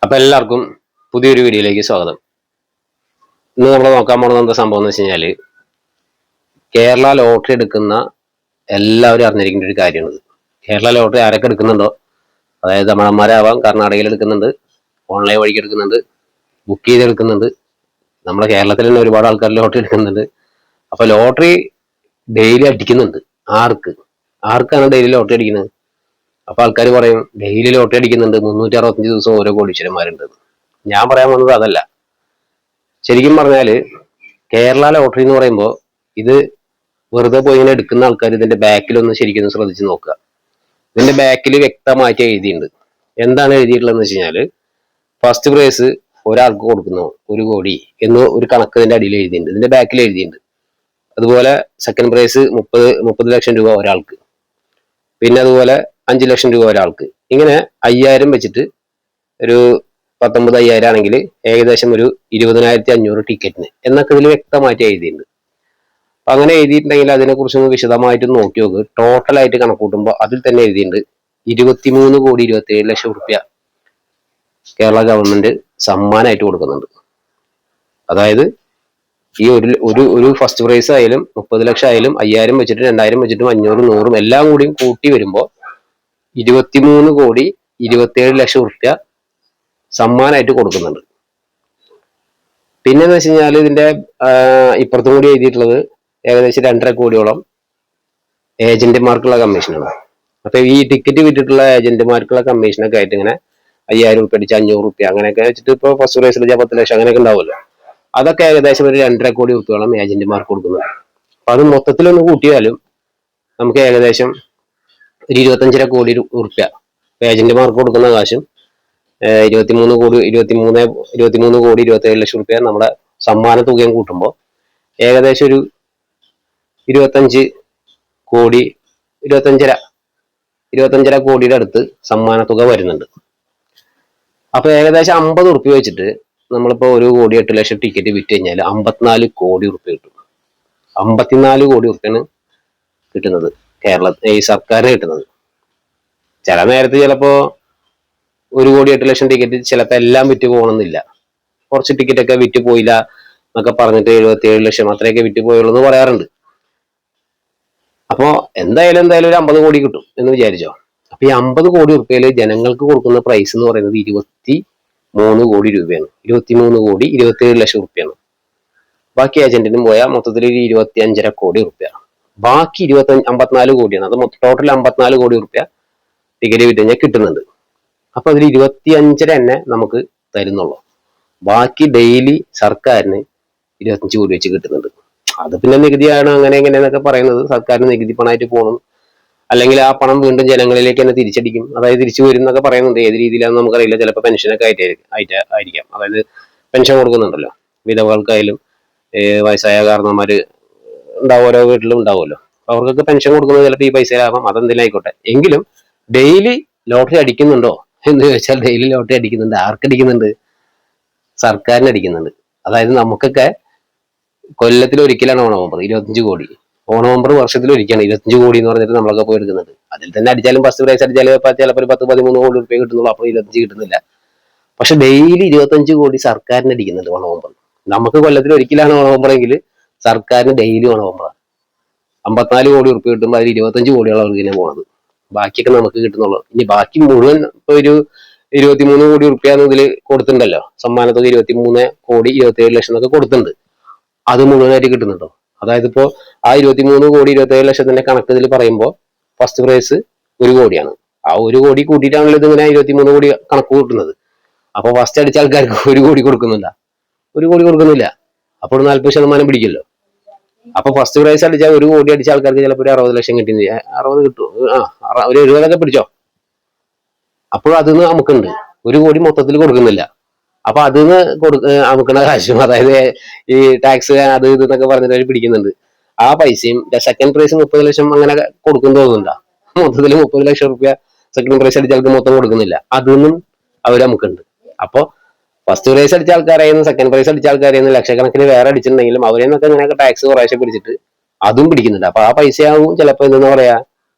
അപ്പൊ എല്ലാവർക്കും പുതിയൊരു വീഡിയോയിലേക്ക് സ്വാഗതം. ഇന്ന് നമ്മൾ നോക്കാൻ പോകുന്നത് എന്താ സംഭവം എന്ന് വെച്ച് കഴിഞ്ഞാല്, കേരള ലോട്ടറി എടുക്കുന്ന എല്ലാവരും അറിഞ്ഞിരിക്കേണ്ട ഒരു കാര്യമാണ്. കേരള ലോട്ടറി ആരൊക്കെ എടുക്കുന്നുണ്ടോ, അതായത് തമിഴന്മാരാവാം, കർണാടകയിൽ എടുക്കുന്നുണ്ട്, ഓൺലൈൻ വഴിക്ക് എടുക്കുന്നുണ്ട്, ബുക്ക് ചെയ്ത് എടുക്കുന്നുണ്ട്, നമ്മുടെ കേരളത്തിൽ തന്നെ ഒരുപാട് ആൾക്കാർ ലോട്ടറി എടുക്കുന്നുണ്ട്. അപ്പൊ ലോട്ടറി ഡെയിലി അടിക്കുന്നുണ്ട്. ആർക്കാണ് ഡെയിലി ലോട്ടറി അടിക്കുന്നത്? അപ്പൊ ആൾക്കാർ പറയും ഡെയിലി ലോട്ടറി അടിക്കുന്നുണ്ട്, 365 ദിവസം ഓരോ കോടീശ്വരന്മാരുണ്ട്. ഞാൻ പറയാൻ വന്നത് അതല്ല. ശരിക്കും പറഞ്ഞാല് കേരള ലോട്ടറി എന്ന് പറയുമ്പോൾ ഇത് വെറുതെ പോയി ഇങ്ങനെ എടുക്കുന്ന ആൾക്കാർ ഇതിന്റെ ബാക്കിലൊന്ന് ശരിക്കും ശ്രദ്ധിച്ച് നോക്കുക. ഇതിന്റെ ബാക്കിൽ വ്യക്തമായിട്ട് എഴുതിയിട്ടുണ്ട്. എന്താണ് എഴുതിയിട്ടുള്ളതെന്ന് വെച്ച് കഴിഞ്ഞാല്, ഫസ്റ്റ് പ്രൈസ് ഒരാൾക്ക് കൊടുക്കുന്നു 1 കോടി എന്ന് ഒരു കണക്ക് ഇതിന്റെ അടിയിൽ എഴുതിയിട്ടുണ്ട്, ഇതിന്റെ ബാക്കിൽ എഴുതിയിട്ടുണ്ട്. അതുപോലെ സെക്കൻഡ് പ്രൈസ് 30 ലക്ഷം രൂപ ഒരാൾക്ക്, പിന്നെ അതുപോലെ 5 ലക്ഷം രൂപ ഒരാൾക്ക്. ഇങ്ങനെ 5000 വെച്ചിട്ട് ഒരു 19,000 ആണെങ്കിൽ ഏകദേശം ഒരു 20,500 ടിക്കറ്റിന് എന്നൊക്കെ ഇതിൽ വ്യക്തമായിട്ട് എഴുതിയിട്ടുണ്ട്. അപ്പൊ അങ്ങനെ എഴുതിയിട്ടുണ്ടെങ്കിൽ അതിനെക്കുറിച്ച് വിശദമായിട്ട് നോക്കി നോക്ക്. ടോട്ടലായിട്ട് കണക്കൂട്ടുമ്പോൾ അതിൽ തന്നെ എഴുതിയിട്ടുണ്ട് 23,27,00,000 റുപ്യ കേരള ഗവൺമെന്റ് സമ്മാനമായിട്ട് കൊടുക്കുന്നുണ്ട്. അതായത് ഈ ഒരു ഫസ്റ്റ് പ്രൈസ് ആയാലും 30 ലക്ഷം ആയാലും 5000 വെച്ചിട്ട് 2000 വെച്ചിട്ടും 500 100 എല്ലാം കൂടിയും കൂട്ടി വരുമ്പോൾ 23,27,00,000 റുപ്യ സമ്മാനമായിട്ട് കൊടുക്കുന്നുണ്ട്. പിന്നെന്ന് വെച്ച് കഴിഞ്ഞാൽ ഇതിന്റെ ഇപ്പുറത്തും കൂടി എഴുതിയിട്ടുള്ളത് ഏകദേശം 2.5 കോടിയോളം ഏജന്റുമാർക്കുള്ള കമ്മീഷനാണ്. അപ്പൊ ഈ ടിക്കറ്റ് വിറ്റിട്ടുള്ള ഏജന്റുമാർക്കുള്ള കമ്മീഷനൊക്കെ ആയിട്ട് ഇങ്ങനെ 5000 റുപ്യ അടിച്ച് 500 റുപ്യ അങ്ങനെയൊക്കെ വെച്ചിട്ട് ഇപ്പൊ ഫസ്റ്റ് പ്രൈസിൽ 10 ലക്ഷം അങ്ങനെയൊക്കെ ഉണ്ടാവുമല്ലോ. അതൊക്കെ ഏകദേശം ഒരു 2.5 കോടി റുപ്യോളം ഏജന്റുമാർക്ക് കൊടുക്കുന്നുണ്ട്. അപ്പൊ അത് മൊത്തത്തിലൊന്ന് കൂട്ടിയാലും നമുക്ക് ഏകദേശം ഒരു 25.5 കോടി റുപ്യ ഏജന്റുമാർക്ക് കൊടുക്കുന്ന കാശും 23 കോടി 27 ലക്ഷം റുപ്യ നമ്മുടെ സമ്മാന തുകയും കൂട്ടുമ്പോൾ ഏകദേശം ഒരു 25 കോടി 25.5 കോടിയുടെ അടുത്ത് സമ്മാന തുക വരുന്നുണ്ട്. അപ്പൊ ഏകദേശം 50 റുപ്യ വെച്ചിട്ട് നമ്മളിപ്പോ 1 കോടി 8 ലക്ഷം ടിക്കറ്റ് വിറ്റ് കഴിഞ്ഞാൽ 54 കോടി റുപ്യ കിട്ടും. 54 കോടി റുപ്യാണ് കിട്ടുന്നത് ഈ സർക്കാരിന് കിട്ടുന്നത്. ചില നേരത്ത് ചിലപ്പോ 1 കോടി 8 ലക്ഷം ടിക്കറ്റ് ചിലപ്പോ എല്ലാം വിറ്റ് പോകണമെന്നില്ല. കുറച്ച് ടിക്കറ്റ് ഒക്കെ വിറ്റ് പോയില്ല എന്നൊക്കെ പറഞ്ഞിട്ട് 77 ലക്ഷം അത്രയൊക്കെ വിറ്റ് പോയുള്ളൂ എന്ന് പറയാറുണ്ട്. അപ്പോ എന്തായാലും ഒരു 50 കോടി കിട്ടും എന്ന് വിചാരിച്ചോ. അപ്പൊ ഈ 50 കോടി റുപ്യയില് ജനങ്ങൾക്ക് കൊടുക്കുന്ന പ്രൈസ് എന്ന് പറയുന്നത് 23 കോടി രൂപയാണ്. 23 കോടി 27 ലക്ഷം റുപ്യാണ്. ബാക്കി ഏജന്റിനും പോയാൽ മൊത്തത്തിൽ 25.5 കോടി റുപ്യ. ബാക്കി 54 കോടിയാണ്. അത് ടോട്ടൽ 54 കോടി റുപ്യ ടിക്കറ്റ് വിറ്റ് കഴിഞ്ഞാൽ കിട്ടുന്നുണ്ട്. അപ്പൊ അതിൽ 25 തന്നെ നമുക്ക് തരുന്നുള്ളൂ. ബാക്കി ഡെയിലി സർക്കാരിന് 25 കോടി വെച്ച് കിട്ടുന്നുണ്ട്. അത് പിന്നെ നികുതിയാണ് അങ്ങനെ എങ്ങനെയെന്നൊക്കെ പറയുന്നത്. സർക്കാരിന് നികുതി പണമായിട്ട് പോകണം, അല്ലെങ്കിൽ ആ പണം വീണ്ടും ജനങ്ങളിലേക്ക് തന്നെ തിരിച്ചടിക്കും, അതായത് തിരിച്ചു വരും എന്നൊക്കെ പറയുന്നുണ്ട്. ഏത് രീതിയിലാണെന്ന് നമുക്കറിയില്ല. ചിലപ്പോൾ പെൻഷനൊക്കെ ആയിരിക്കാം. അതായത് പെൻഷൻ കൊടുക്കുന്നുണ്ടല്ലോ വിധവകൾക്കായാലും, വയസ്സായ കാരണവന്മാര് ഉണ്ടാവും, ഓരോ വീട്ടിലും ഉണ്ടാവുമല്ലോ. അവർക്കൊക്കെ പെൻഷൻ കൊടുക്കുന്നത് ചിലപ്പോൾ ഈ പൈസയിലാവാം. അതെന്തെങ്കിലും ആയിക്കോട്ടെ. എങ്കിലും ഡെയിലി ലോട്ടറി അടിക്കുന്നുണ്ടോ എന്ന് ചോദിച്ചാൽ ഡെയിലി ലോട്ടറി അടിക്കുന്നുണ്ട്. ആർക്കടിക്കുന്നുണ്ട്? സർക്കാരിന് അടിക്കുന്നുണ്ട്. അതായത് നമുക്കൊക്കെ കൊല്ലത്തിൽ ഒരിക്കലാണ് ഓണനവംബർ 25 കോടി. ഓണനവംബർ വർഷത്തിൽ ഒരിക്കലാണ് 25 കോടി എന്ന് പറഞ്ഞിട്ട് നമ്മളൊക്കെ പോയി എടുക്കുന്നുണ്ട്. അതിൽ തന്നെ അടിച്ചാലും ഫസ്റ്റ് പ്രൈസ് അടിച്ചാലും ചിലപ്പോൾ ഒരു 10-13 കോടി റുപ്യ കിട്ടുന്നുള്ളൂ. അപ്പോൾ 25 കിട്ടുന്നില്ല. പക്ഷെ ഡെയിലി 25 കോടി സർക്കാരിന് അടിക്കുന്നുണ്ട് ഓണനവംബർ. നമുക്ക് കൊല്ലത്തിൽ ഒരിക്കലാണ് ഓണനവംബറെങ്കിൽ സർക്കാരിന് ഡെയിലി ഓണനവംബറാണ്. 54 കോടി റുപ്യ കിട്ടുമ്പോൾ അതിൽ 25 കോടിയാണ് അവർക്ക് ഇങ്ങനെ പോണത്. ബാക്കിയൊക്കെ നമുക്ക് കിട്ടുന്നുള്ളൂ. ഇനി ബാക്കി മുഴുവൻ ഇപ്പൊ ഒരു 23 കോടി റുപ്യ ഇതിൽ കൊടുത്തിട്ടുണ്ടല്ലോ. സമ്മാനത്തുക 23 കോടി 27 ലക്ഷം എന്നൊക്കെ കൊടുത്തിട്ടുണ്ട്. അത് മുഴുവനായിട്ട് കിട്ടുന്നുണ്ടോ? അതായത് ഇപ്പോ ആ 23 കോടി 27 ലക്ഷത്തിന്റെ കണക്ക് ഇതിൽ പറയുമ്പോൾ ഫസ്റ്റ് പ്രൈസ് 1 കോടിയാണ്. ആ 1 കോടി കൂട്ടിയിട്ടാണല്ലോ ഇതിങ്ങനെ 23 കോടി കണക്ക് കൂട്ടുന്നത്. അപ്പൊ ഫസ്റ്റ് അടിച്ച ആൾക്കാർക്ക് 1 കോടി കൊടുക്കുന്നില്ല. 1 കോടി കൊടുക്കുന്നില്ല. അപ്പോൾ 40% പിടിക്കല്ലോ. അപ്പൊ ഫസ്റ്റ് പ്രൈസ് അടിച്ചാൽ 1 കോടി അടിച്ച ആൾക്കാർക്ക് ചിലപ്പോൾ ഒരു 60 ലക്ഷം കിട്ടി. 60 കിട്ടും, ഒരു 70 പിടിച്ചോ. അപ്പോൾ അതിന് നമുക്കുണ്ട്. 1 കോടി മൊത്തത്തിൽ കൊടുക്കുന്നില്ല. അപ്പൊ അതിന് നമുക്കുള്ള കാശും, അതായത് ഈ ടാക്സ് അത് ഇത് എന്നൊക്കെ പറഞ്ഞിട്ട് അവർ പിടിക്കുന്നുണ്ട്. ആ പൈസയും സെക്കൻഡ് പ്രൈസ് 30 ലക്ഷം അങ്ങനെ കൊടുക്കും തോന്നുന്നുണ്ടോ? മൊത്തത്തിൽ 30 ലക്ഷം റുപ്യ സെക്കൻഡ് പ്രൈസ് അടിച്ച ആൾക്ക് മൊത്തം കൊടുക്കുന്നില്ല. അതൊന്നും അവർ നമുക്കുണ്ട്. അപ്പൊ ഫസ്റ്റ് പ്രൈസ് അടിച്ച ആൾക്കാരായിരുന്നു, സെക്കൻഡ് പ്രൈസ് അടിച്ച ആൾക്കാരായിരുന്നു, ലക്ഷക്കണക്കിന് വേറെ അടിച്ചിട്ടുണ്ടെങ്കിലും അവരെ നിന്നൊക്കെ ഇങ്ങനെയൊക്കെ ടാക്സ് കുറേശ്ശെ പിടിച്ചിട്ട് അതും പിടിക്കുന്നുണ്ട്. അപ്പൊ ആ പൈസയാവും ചിലപ്പോ എന്താ പറയാ,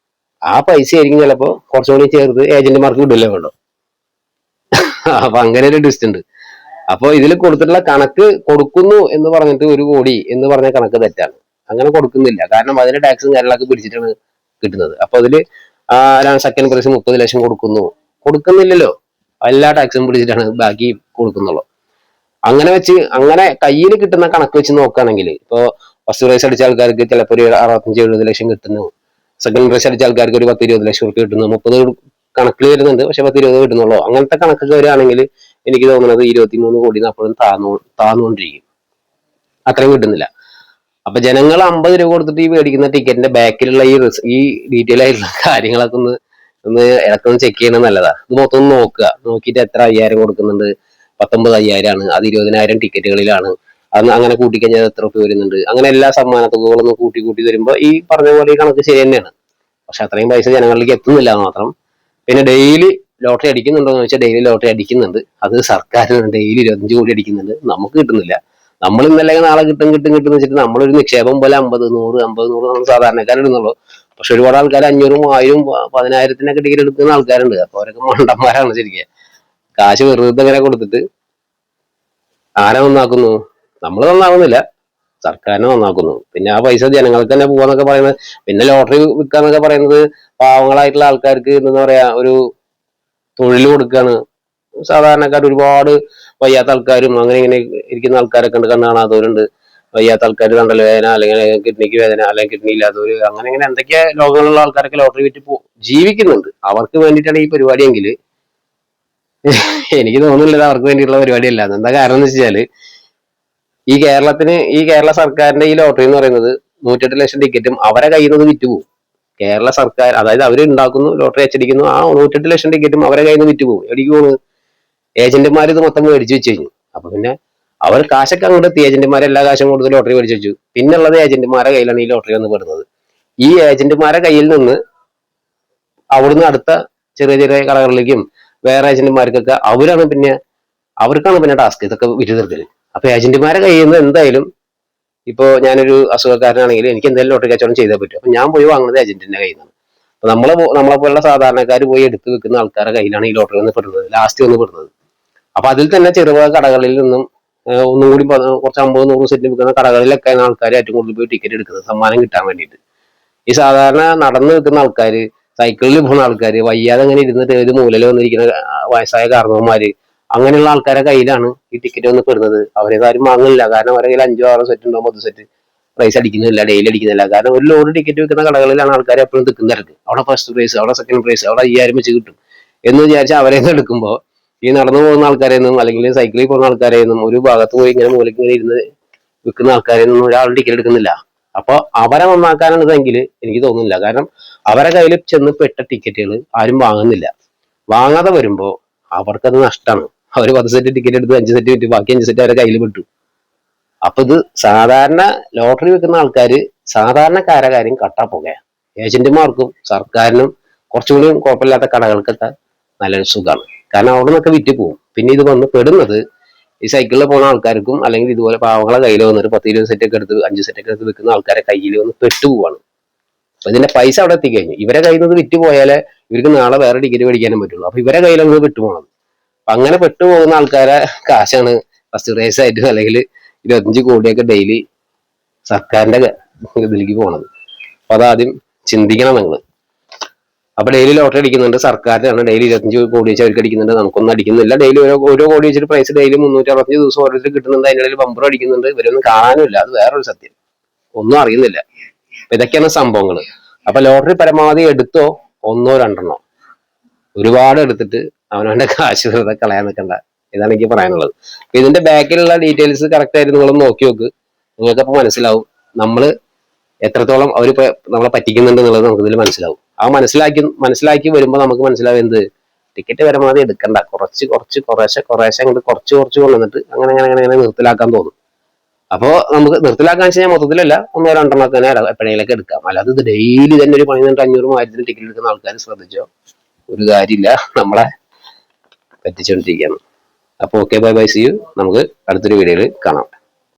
ആ പൈസ ആയിരിക്കും ചിലപ്പോ കുറച്ചുകൂടി ചേർത്ത് ഏജന്റുമാർക്ക് വിടില്ലേ വേണ്ടോ. അപ്പൊ അങ്ങനെ ഒരു ട്വിസ്റ്റ് ഉണ്ട്. അപ്പൊ ഇതിൽ കൊടുത്തിട്ടുള്ള കണക്ക് കൊടുക്കുന്നു എന്ന് പറഞ്ഞിട്ട് 1 കോടി എന്ന് പറഞ്ഞ കണക്ക് തെറ്റാണ്. അങ്ങനെ കൊടുക്കുന്നില്ല. കാരണം അതിന്റെ ടാക്സും കാര്യങ്ങളൊക്കെ പിടിച്ചിട്ടാണ് കിട്ടുന്നത്. അപ്പൊ അതില് സെക്കൻഡ് പ്രൈസ് 30 ലക്ഷം കൊടുക്കുന്നു, കൊടുക്കുന്നില്ലല്ലോ. എല്ലാ ടാക്സും പിടിച്ചിട്ടാണ് ബാക്കി കൊടുക്കുന്നുള്ളൂ. അങ്ങനെ വെച്ച് അങ്ങനെ കയ്യിൽ കിട്ടുന്ന കണക്ക് വെച്ച് നോക്കുകയാണെങ്കിൽ ഇപ്പൊ ഫസ്റ്റ് പ്രൈസ് അടിച്ച ആൾക്കാർക്ക് ചിലപ്പോൾ ഒരു 65-70 ലക്ഷം കിട്ടുന്നു, സെക്കൻഡ് പ്രൈസ് അടിച്ച ആൾക്കാർക്ക് ഒരു 10-20 ലക്ഷം റുപ്യ കിട്ടുന്നു, 30 കണക്കിൽ വരുന്നുണ്ട്, പക്ഷെ 10-20 കിട്ടുന്നുള്ളൂ. അങ്ങനത്തെ കണക്കൊക്കെ വരികയാണെങ്കിൽ എനിക്ക് തോന്നുന്നത് 23 കോടി അപ്പോഴും താന്നുകൊണ്ടിരിക്കും. അത്രയും കിട്ടുന്നില്ല. അപ്പൊ ജനങ്ങൾ 50 രൂപ കൊടുത്തിട്ട് ഈ മേടിക്കുന്ന ടിക്കറ്റിന്റെ ബാക്കിലുള്ള ഈ ഡീറ്റെയിൽ ആയിട്ടുള്ള കാര്യങ്ങളൊക്കെ ഒന്ന് ഇടക്കൊന്ന് ചെക്ക് ചെയ്യണത് നല്ലതാ. ഇത് മൊത്തം ഒന്ന് നോക്കുക, നോക്കിയിട്ട് എത്ര 5000 കൊടുക്കുന്നുണ്ട്, 19,500 ആണ്, അത് 20,000 ടിക്കറ്റുകളിലാണ്, അത് അങ്ങനെ കൂട്ടിക്കഴിഞ്ഞാൽ എത്ര രൂപ വരുന്നുണ്ട്, അങ്ങനെ എല്ലാ സമ്മാന തുകകളൊന്നും കൂട്ടി കൂട്ടി വരുമ്പോൾ ഈ പറഞ്ഞ പോലെ ഈ കണക്ക് ശരി തന്നെയാണ്. പക്ഷെ അത്രയും പൈസ ജനങ്ങളിലേക്ക് എത്തുന്നില്ല എന്ന് മാത്രം. പിന്നെ ഡെയിലി ലോട്ടറി അടിക്കുന്നുണ്ടോ എന്ന് ചോദിച്ചാൽ ഡെയിലി ലോട്ടറി അടിക്കുന്നുണ്ട്. അത് സർക്കാരിന് ഡെയിലി 25 കോടി അടിക്കുന്നുണ്ട്, നമുക്ക് കിട്ടുന്നില്ല. നമ്മൾ ഇന്നലെ നാളെ കിട്ടും കിട്ടും കിട്ടും വെച്ചിട്ട് നമ്മളൊരു നിക്ഷേപം പോലെ 50, 100, 50, 100 നമ്മൾ സാധാരണക്കാരിടുന്നുള്ളൂ. പക്ഷെ ഒരുപാട് ആൾക്കാർ 500, 1000, 10,000 ടിക്കറ്റ് എടുക്കുന്ന ആൾക്കാരുണ്ട്. അപ്പൊ അവരൊക്കെ മണ്ടന്മാരാണ് ശരിക്കും. കാശ് വെറുതെ ഇങ്ങനെ കൊടുത്തിട്ട് ആരെ നന്നാക്കുന്നു? നമ്മൾ നന്നാകുന്നില്ല, സർക്കാരിനെ നന്നാക്കുന്നു. പിന്നെ ആ പൈസ ജനങ്ങൾക്ക് തന്നെ പോവാന്നൊക്കെ പറയുന്നത്. പിന്നെ ലോട്ടറി വിൽക്കാന്നൊക്കെ പറയുന്നത് പാവങ്ങളായിട്ടുള്ള ആൾക്കാർക്ക് എന്താ പറയാ ഒരു തൊഴിൽ കൊടുക്കുകയാണ്. സാധാരണക്കാർ ഒരുപാട് വയ്യാത്ത ആൾക്കാരും അങ്ങനെ ഇങ്ങനെ ഇരിക്കുന്ന ആൾക്കാരൊക്കെ ഉണ്ട്, കണ്ണ് കാണാത്തവരുണ്ട്, വയ്യാത്ത ആൾക്കാർ, കണ്ടൽ വേദന അല്ലെങ്കിൽ കിഡ്നിക്ക് വേദന അല്ലെങ്കിൽ കിഡ്നി ഇല്ലാത്തവര്, അങ്ങനെ ഇങ്ങനെ എന്തൊക്കെ രോഗങ്ങളുള്ള ആൾക്കാരൊക്കെ ലോട്ടറി വിറ്റ് ജീവിക്കുന്നുണ്ട്. അവർക്ക് വേണ്ടിയിട്ടാണ് ഈ പരിപാടിയെങ്കിൽ എനിക്ക് തോന്നുന്നില്ല അവർക്ക് വേണ്ടിയിട്ടുള്ള പരിപാടിയല്ല. എന്താ കാരണം എന്ന് വെച്ചാല് ഈ കേരള സർക്കാരിന്റെ ഈ ലോട്ടറി എന്ന് പറയുന്നത് 108 ലക്ഷം ടിക്കറ്റും അവരെ കയ്യിൽ നിന്ന് വിറ്റുപോകും. കേരള സർക്കാർ, അതായത് അവർ ഉണ്ടാക്കുന്നു, ലോട്ടറി അച്ചടിക്കുന്നു, ആ 108 ലക്ഷം ടിക്കറ്റും അവരെ കയ്യിൽ നിന്ന് വിറ്റുപോകും. എവിടേക്ക് പോകുന്നു? ഏജന്റുമാർ ഇത് മൊത്തം മേടിച്ചു വെച്ച് കഴിഞ്ഞു. അപ്പൊ പിന്നെ അവർ കാശൊക്കെ അങ്ങോട്ട് എത്തി, ഏജന്റുമാരെ എല്ലാ കാശും കൊടുത്ത് ലോട്ടറി മേടിച്ചു വെച്ചു. പിന്നുള്ളത് ഏജന്റുമാരെ കയ്യിലാണ് ഈ ലോട്ടറി വന്ന് പെടുന്നത്. ഈ ഏജന്റുമാരെ കയ്യിൽ നിന്ന് അവിടുന്ന് അടുത്ത ചെറിയ ചെറിയ കടകളിലേക്കും വേറെ ഏജന്റുമാർക്കൊക്കെ അവർക്കാണ് പിന്നെ ടാസ്ക് ഇതൊക്കെ വിറ്റ് തീർക്കല്. അപ്പൊ ഏജന്റുമാരെ കയ്യിൽ നിന്ന് എന്തായാലും ഇപ്പൊ ഞാനൊരു അസുഖക്കാരനാണെങ്കിൽ എനിക്ക് എന്തായാലും ലോട്ടറി കച്ചവടം ചെയ്തേ പറ്റും. അപ്പൊ ഞാൻ പോയി വാങ്ങുന്നത് ഏജന്റിന്റെ കയ്യിൽ നിന്നാണ്. അപ്പൊ നമ്മളെ പോലുള്ള സാധാരണക്കാർ പോയി എടുത്ത് വെക്കുന്ന ആൾക്കാരുടെ കയ്യിലാണ് ഈ ലോട്ടറി വന്ന് പെടുന്നത്, ലാസ്റ്റ് വന്ന് പെടുന്നത്. അപ്പൊ അതിൽ തന്നെ ചെറുപുഴ കടകളിൽ നിന്നും ഒന്നും കൂടി കുറച്ച് 50-100 സെറ്റ് വിൽക്കുന്ന കടകളിലൊക്കെയാണ് ആൾക്കാർ ഏറ്റവും കൂടുതൽ പോയി ടിക്കറ്റ് എടുക്കുന്നത് സമ്മാനം കിട്ടാൻ വേണ്ടിയിട്ട്. ഈ സാധാരണ നടന്നു നിൽക്കുന്ന ആൾക്കാർ, സൈക്കിളിൽ പോകുന്ന ആൾക്കാർ, വയ്യാതെ അങ്ങനെ ഇരുന്നിട്ട് ഏത് മൂലയിൽ വന്നിരിക്കുന്ന വയസ്സായ കാരണവന്മാര്, അങ്ങനെയുള്ള ആൾക്കാരെ കയ്യിലാണ് ഈ ടിക്കറ്റ് വന്ന് പെടുന്നത്. അവരെ കാര്യം വാങ്ങില്ല, കാരണം അവരെ കയ്യിൽ 5-6 സെറ്റ് ഉണ്ടോ 10 സെറ്റ് പ്രൈസ് അടിക്കുന്നില്ല, ഡെയിലി അടിക്കുന്നില്ല. കാരണം ഒരു ലോഡ് ടിക്കറ്റ് വെക്കുന്ന കടകളിലാണ് ആൾക്കാർ എപ്പോഴും നിൽക്കുന്ന തിരക്ക്. അവിടെ ഫസ്റ്റ് പ്രൈസ്, അവിടെ സെക്കൻഡ് പ്രൈസ്, അവിടെ 5000 വെച്ച് കിട്ടും എന്ന് വിചാരിച്ചാൽ അവരെ എടുക്കുമ്പോൾ ഈ നടന്നു പോകുന്ന ആൾക്കാരെ നിന്നും അല്ലെങ്കിൽ സൈക്കിളിൽ പോകുന്ന ആൾക്കാരെ നിന്നും ഒരു ഭാഗത്ത് പോയി ഇങ്ങനെ മൂലയ്ക്ക് ഇങ്ങനെ ഇരുന്ന് വിൽക്കുന്ന ആൾക്കാരെ നിന്നും ഒരാൾ ടിക്കറ്റ് എടുക്കുന്നില്ല. അപ്പൊ അവരെ നന്നാക്കാനുള്ളതെങ്കിൽ എനിക്ക് തോന്നുന്നില്ല. കാരണം അവരെ കയ്യിൽ ചെന്ന് പെട്ട ടിക്കറ്റുകൾ ആരും വാങ്ങുന്നില്ല. വാങ്ങാതെ വരുമ്പോ അവർക്കത് നഷ്ടമാണ്. അവർ 10 സെറ്റ് ടിക്കറ്റ് എടുത്ത് 5 സെറ്റ് വിറ്റ് ബാക്കി 5 സെറ്റ് അവരെ കയ്യിൽ വിട്ടു. അപ്പൊ ഇത് സാധാരണ ലോട്ടറി വെക്കുന്ന ആൾക്കാര് സാധാരണക്കാരെ കാര്യം കട്ടാ പോകുക. ഏജന്റുമാർക്കും സർക്കാരിനും കുറച്ചുകൂടി കുഴപ്പമില്ലാത്ത കടകൾക്കൊക്കെ നല്ലൊരു സുഖമാണ്. കാരണം അവിടെ നിന്നൊക്കെ വിറ്റ് പോകും. പിന്നെ ഇത് വന്ന് പെടുന്നത് ഈ സൈക്കിളിൽ പോകുന്ന ആൾക്കാർക്കും അല്ലെങ്കിൽ ഇതുപോലെ പാവങ്ങളെ കയ്യിൽ വന്നിട്ട് 10-20 സെറ്റ് ഒക്കെ എടുത്ത് 5 സെറ്റ് ഒക്കെ എടുത്ത് വിൽക്കുന്ന ആൾക്കാരെ കയ്യിൽ വന്ന് പെട്ടുപോവാണ്. അപ്പൊ ഇതിന്റെ പൈസ അവിടെ എത്തിക്കഴിഞ്ഞു. ഇവരെ കയ്യിൽ നിന്ന് വിറ്റ് പോയാലേ ഇവർക്ക് നാളെ വേറെ ടിക്കറ്റ് മേടിക്കാനും പറ്റുള്ളൂ. അപ്പൊ ഇവരെ കയ്യിലൊന്ന് വിട്ടുപോകണം. അപ്പൊ അങ്ങനെ പെട്ടുപോകുന്ന ആൾക്കാരെ കാശാണ് ഫസ്റ്റ് പ്രൈസ് ആയിട്ടും അല്ലെങ്കിൽ 25 കോടിയൊക്കെ ഡെയിലി സർക്കാരിന്റെ ഇതിലേക്ക് പോണത്. അപ്പൊ അതാദ്യം ചിന്തിക്കണം നിങ്ങൾ. അപ്പൊ ഡെയിലി ലോട്ടറി അടിക്കുന്നുണ്ട്, സർക്കാരിനാണ് ഡെയിലി 25 കോടി വെച്ച് അവർക്ക് അടിക്കുന്നുണ്ട്, നമുക്കൊന്നും അടിക്കുന്നില്ല. ഡെയിലി ഓരോ കോടി വെച്ചിട്ട് പ്രൈസ് ഡെയിലി 365 ദിവസം ഓരോരുത്തർ കിട്ടുന്നുണ്ട്. അതിൻ്റെ ഇടയിൽ ബമ്പർ അടിക്കുന്നുണ്ട്. ഇവരൊന്നും കാണാനുമില്ല. അത് വേറൊരു സത്യം, ഒന്നും അറിയുന്നില്ല. അപ്പൊ ഇതൊക്കെയാണ് സംഭവങ്ങൾ. അപ്പൊ ലോട്ടറി പരമാവധി എടുത്തോ 1-2 ഒരുപാട് എടുത്തിട്ട് അവനവന്റെ കാശ് വെറുതെ കളയാൻ നിൽക്കണ്ട. ഇതാണ് എനിക്ക് പറയാനുള്ളത്. അപ്പൊ ഇതിന്റെ ബാക്കിലുള്ള ഡീറ്റെയിൽസ് കറക്റ്റ് ആയിട്ട് നിങ്ങൾ നോക്കി നോക്ക്. നിങ്ങൾക്കപ്പോ മനസ്സിലാവും നമ്മള് എത്രത്തോളം അവർ നമ്മളെ പറ്റിക്കുന്നുണ്ട് എന്നുള്ളത് നമുക്ക് ഇതിൽ മനസ്സിലാവും. ആ മനസ്സിലാക്കി വരുമ്പോൾ നമുക്ക് മനസ്സിലാവും എന്ത്, ടിക്കറ്റ് പരമാവധി എടുക്കണ്ട, കുറേശ്ശെ അങ്ങോട്ട് കുറച്ച് കൊണ്ടുവന്നിട്ട് അങ്ങനെ നിർത്തലാക്കാൻ തോന്നും. അപ്പോ നമുക്ക് നിർത്തലാക്കാൻ വെച്ച് കഴിഞ്ഞാൽ മൊത്തത്തിലല്ല, 1-2 തന്നെ എപ്പോഴെങ്കിലൊക്കെ എടുക്കാം. അല്ലാതെ ഇത് ഡെയിലി തന്നെ ഒരു 500-1000 ടിക്കറ്റ് എടുക്കുന്ന ആൾക്കാർ ശ്രദ്ധിച്ചോ, ഒരു കാര്യമില്ല, നമ്മളെ പറ്റിച്ചുകൊണ്ടിരിക്കുകയാണ്. അപ്പൊ okay, bye bye, see you. നമുക്ക് അടുത്തൊരു വീഡിയോയിൽ കാണാം.